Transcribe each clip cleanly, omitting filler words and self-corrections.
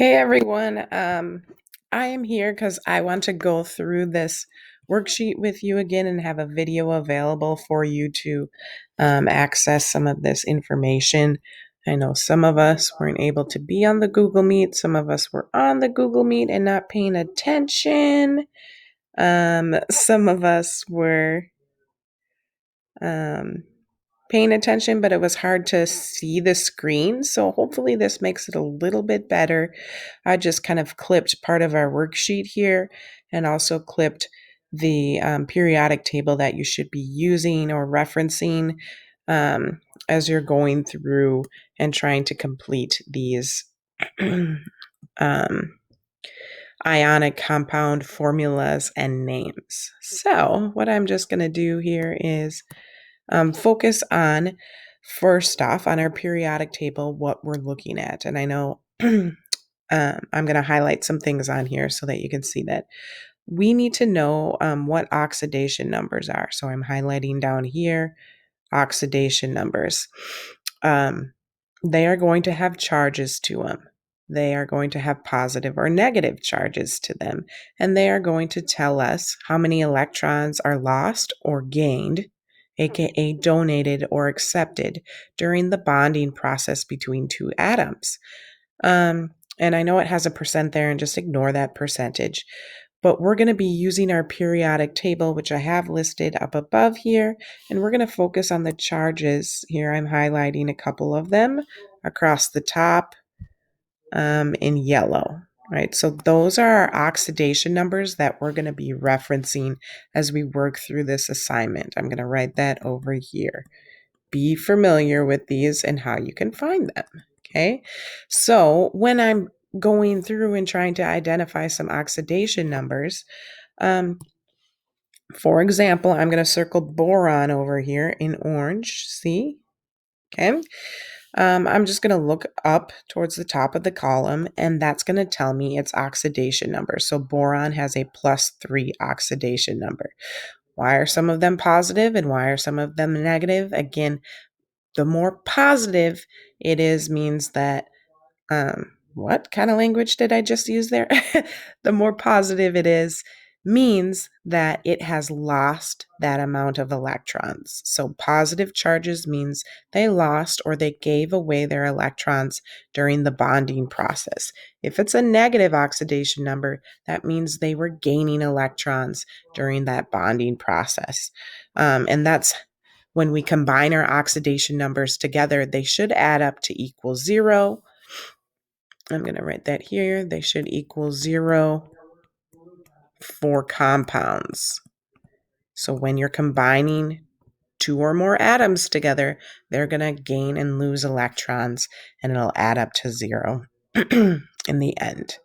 Hey everyone, I am here because I want to go through this worksheet with you again and have a video available for you to access some of this information. I know some of us weren't able to be on the Google Meet, some of us were on the Google Meet and not paying attention. Some of us were um, paying attention, but it was hard to see the screen. So hopefully this makes it a little bit better. I just kind of clipped part of our worksheet here and also clipped the periodic table that you should be using or referencing as you're going through and trying to complete these um, ionic compound formulas and names. So what I'm just going to do here is focus on, first off, on our periodic table, what we're looking at. And I know I'm going to highlight some things on here so that you can see that we need to know what oxidation numbers are. So I'm highlighting down here oxidation numbers. They are going to have charges to them. They are going to have positive or negative charges to them. And they are going to tell us how many electrons are lost or gained, aka donated or accepted, during the bonding process between two atoms. And I know it has a percent there, and just ignore that percentage. But we're going to be using our periodic table, which I have listed up above here, and we're going to focus on the charges. Here I'm highlighting a couple of them across the top in yellow, right? So those are our oxidation numbers that we're going to be referencing as we work through this assignment. I'm going to write that over here. Be familiar with these and how you can find them, okay? So when I'm going through and trying to identify some oxidation numbers, for example, I'm going to circle boron over here in orange, see? Okay. I'm just going to look up towards the top of the column, and that's going to tell me its oxidation number. So boron has a +3 oxidation number. Why are some of them positive and why are some of them negative? Again, the more positive it is means that what kind of language did I just use there? The more positive it is means that it has lost that amount of electrons. So positive charges means they lost or they gave away their electrons during the bonding process. If it's a negative oxidation number, that means they were gaining electrons during that bonding process. And that's when we combine our oxidation numbers together, they should add up to equal 0. I'm going to write that here. They should equal 0 for compounds. So when you're combining two or more atoms together, they're going to gain and lose electrons, and it'll add up to 0 in the end.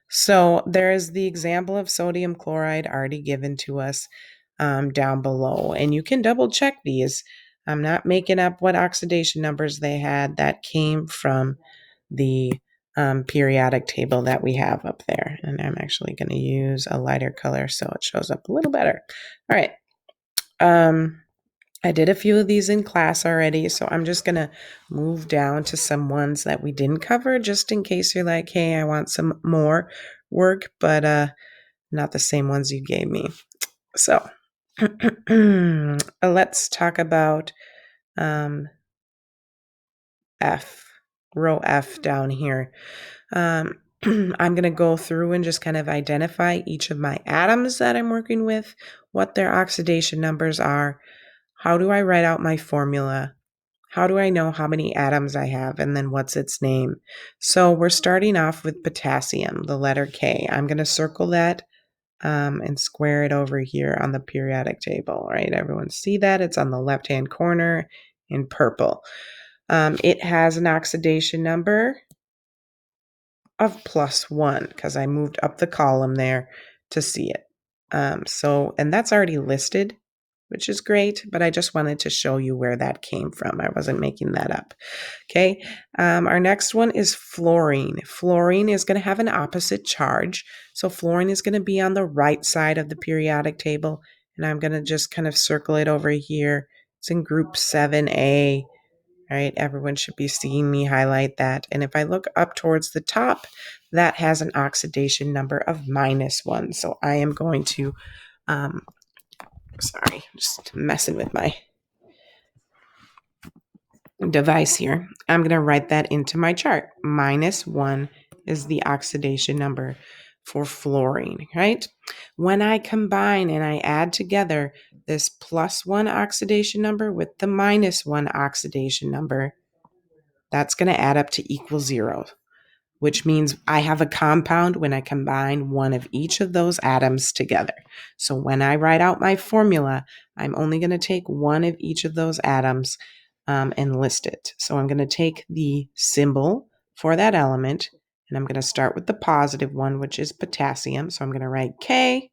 So there is the example of sodium chloride already given to us down below, and you can double check these. I'm not making up what oxidation numbers they had. That came from the periodic table that we have up there. And I'm actually going to use a lighter color so it shows up a little better. All right. I did a few of these in class already, so I'm just going to move down to some ones that we didn't cover just in case you're like, hey, I want some more work, but not the same ones you gave me. So let's talk about row F down here. I'm going to go through and just kind of identify each of my atoms that I'm working with, what their oxidation numbers are, how do I write out my formula, how do I know how many atoms I have, and then what's its name. So we're starting off with potassium, the letter K. I'm going to circle that and square it over here on the periodic table, right? Everyone see that? It's on the left-hand corner in purple. It has an oxidation number of +1 because I moved up the column there to see it. And that's already listed, which is great, but I just wanted to show you where that came from. I wasn't making that up. Okay. Our next one is fluorine. Fluorine is going to have an opposite charge. So fluorine is going to be on the right side of the periodic table, and I'm going to just kind of circle it over here. It's in group 7A. All right, everyone should be seeing me highlight that. And if I look up towards the top, that has an oxidation number of -1. So I am going to, sorry, just messing with my device here. I'm going to write that into my chart. -1 is the oxidation number for fluorine, right? When I combine and I add together this +1 oxidation number with the -1 oxidation number, that's going to add up to equal 0, which means I have a compound when I combine one of each of those atoms together. So when I write out my formula, I'm only going to take one of each of those atoms and list it. So I'm going to take the symbol for that element, and I'm going to start with the positive one, which is potassium. So I'm going to write K,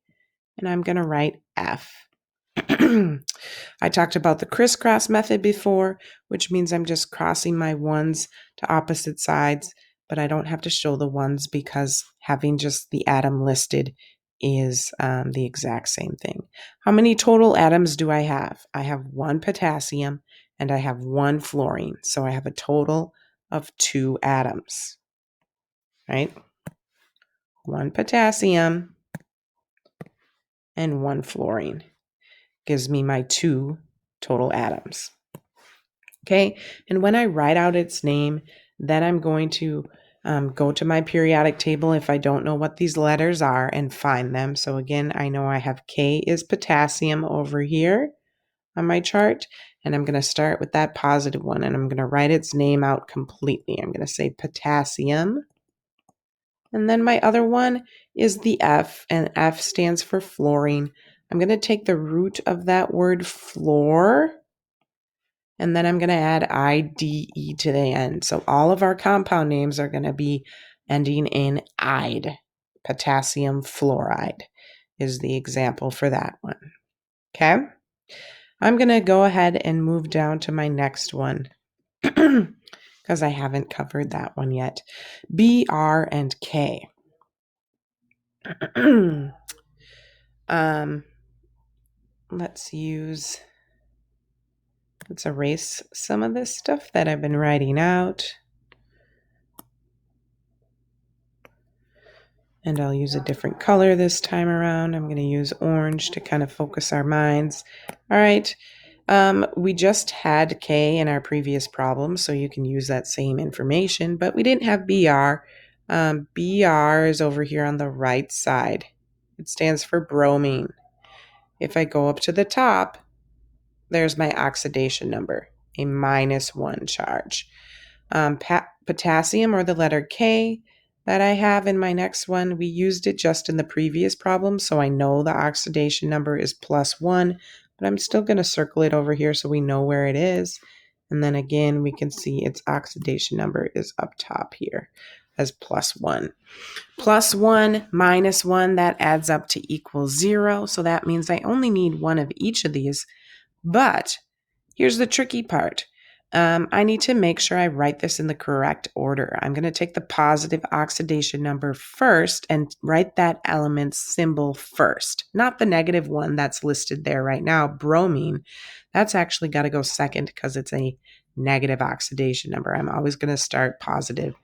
and I'm going to write F. I talked about the crisscross method before, which means I'm just crossing my ones to opposite sides, but I don't have to show the ones because having just the atom listed is the exact same thing. How many total atoms do I have? I have 1 potassium and I have 1 fluorine. So I have a total of 2 atoms, right? 1 potassium and 1 fluorine gives me my 2 total atoms. Okay, and when I write out its name, then I'm going to go to my periodic table if I don't know what these letters are and find them. So again, I know I have K is potassium over here on my chart, and I'm going to start with that positive one, and I'm going to write its name out completely. I'm going to say potassium. And then my other one is the F, and F stands for fluorine. I'm going to take the root of that word fluor, and then I'm going to add IDE to the end. So all of our compound names are going to be ending in "ide." Potassium fluoride is the example for that one. Okay? I'm going to go ahead and move down to my next one because I haven't covered that one yet. BR and K. Let's erase some of this stuff that I've been writing out. And I'll use a different color this time around. I'm going to use orange to kind of focus our minds. All right. We just had K in our previous problem, so you can use that same information, but we didn't have BR. BR is over here on the right side. It stands for bromine. If I go up to the top, there's my oxidation number, a -1 charge. Potassium, or the letter K, that I have in my next one, we used it just in the previous problem, so I know the oxidation number is +1, but I'm still going to circle it over here so we know where it is. And then again, we can see its oxidation number is up top here as +1. +1 -1, that adds up to equal 0, so that means I only need one of each of these. But here's the tricky part. I need to make sure I write this in the correct order. I'm going to take the positive oxidation number first and write that element's symbol first, not the negative one that's listed there right now, bromine. That's actually got to go second because it's a negative oxidation number. I'm always going to start positive.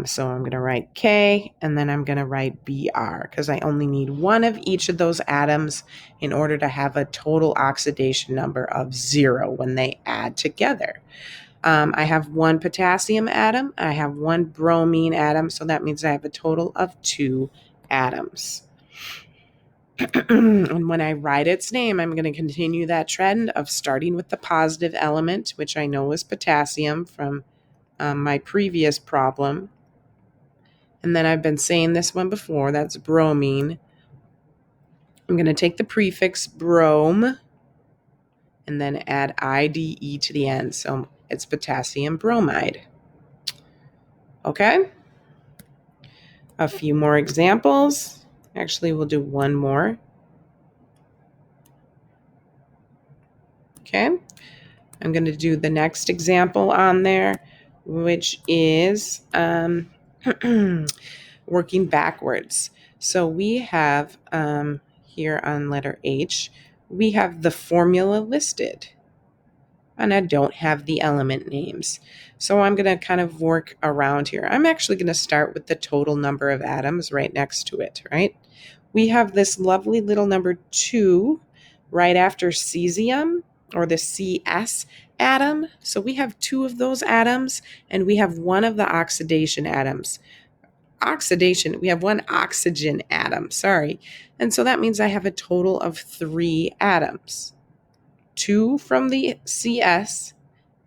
So I'm going to write K, and then I'm going to write BR because I only need one of each of those atoms in order to have a total oxidation number of 0 when they add together. I have 1 potassium atom, I have 1 bromine atom, so that means I have a total of 2 atoms. And when I write its name, I'm going to continue that trend of starting with the positive element, which I know is potassium from my previous problem. And then I've been saying this one before, that's bromine. I'm going to take the prefix brome and then add IDE to the end. So it's potassium bromide. Okay? A few more examples. Actually, we'll do one more. Okay? I'm going to do the next example on there, which is working backwards. So we have here on letter H, we have the formula listed. and I don't have the element names. So I'm going to kind of work around here. I'm actually going to start with the total number of atoms right next to it, right? We have this lovely little number 2 right after cesium, or the CS atom. So we have 2 of those atoms, and we have one of the oxidation atoms. We have one oxygen atom, sorry. And so that means I have a total of 3 atoms. 2 from the CS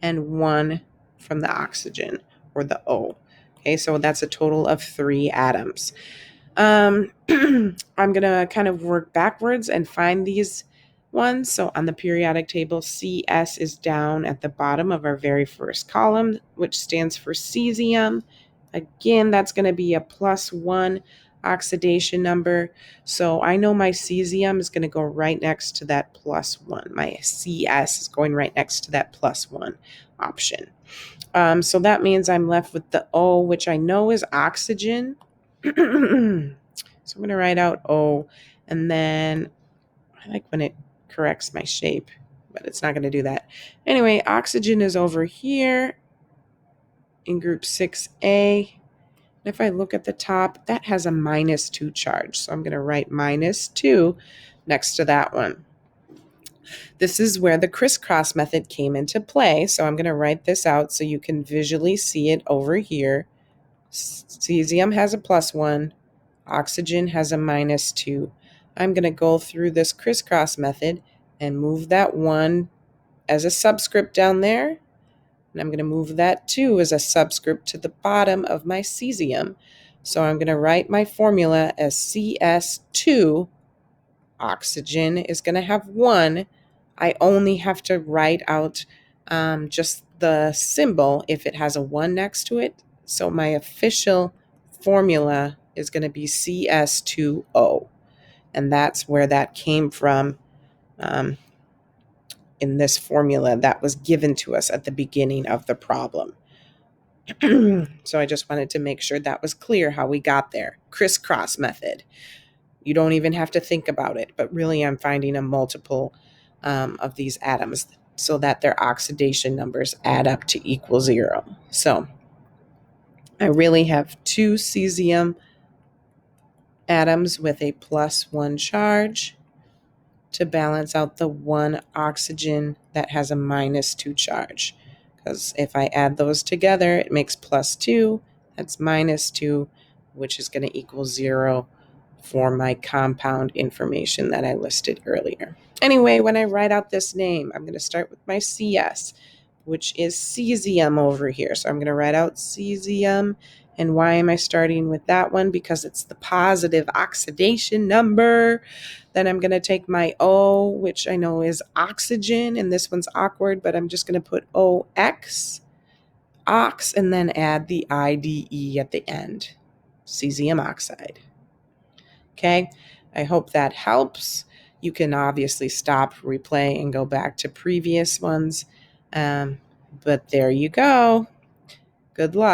and 1 from the oxygen, or the O. Okay, so that's a total of 3 atoms. I'm going to kind of work backwards and find these ones. So on the periodic table, CS is down at the bottom of our very first column, which stands for cesium. Again, that's going to be a +1 oxidation number. So I know my cesium is going to go right next to that +1. My CS is going right next to that +1 option. So that means I'm left with the O, which I know is oxygen. So I'm going to write out O, and then I like when it corrects my shape, but it's not going to do that. Anyway, oxygen is over here in group 6A. And if I look at the top, that has a -2 charge. So I'm going to write -2 next to that one. This is where the crisscross method came into play. So I'm going to write this out so you can visually see it over here. Cesium has a +1. Oxygen has a -2. I'm going to go through this crisscross method and move that 1 as a subscript down there. And I'm going to move that 2 as a subscript to the bottom of my cesium. So I'm going to write my formula as CS2. Oxygen is going to have 1. I only have to write out just the symbol if it has a 1 next to it. So my official formula is going to be CS2O. And that's where that came from in this formula that was given to us at the beginning of the problem. So I just wanted to make sure that was clear how we got there. Crisscross method. You don't even have to think about it, but really I'm finding a multiple of these atoms so that their oxidation numbers add up to equal 0. So I really have 2 cesium atoms with a +1 charge to balance out the 1 oxygen that has a -2 charge. Because if I add those together, it makes +2. That's -2, which is going to equal 0 for my compound information that I listed earlier. Anyway, when I write out this name, I'm going to start with my CS, which is cesium over here. So I'm going to write out cesium. And why am I starting with that one? Because it's the positive oxidation number. Then I'm going to take my O, which I know is oxygen, and this one's awkward, but I'm just going to put OX, ox, and then add the IDE at the end, cesium oxide. Okay, I hope that helps. You can obviously stop, replay, and go back to previous ones. But there you go. Good luck.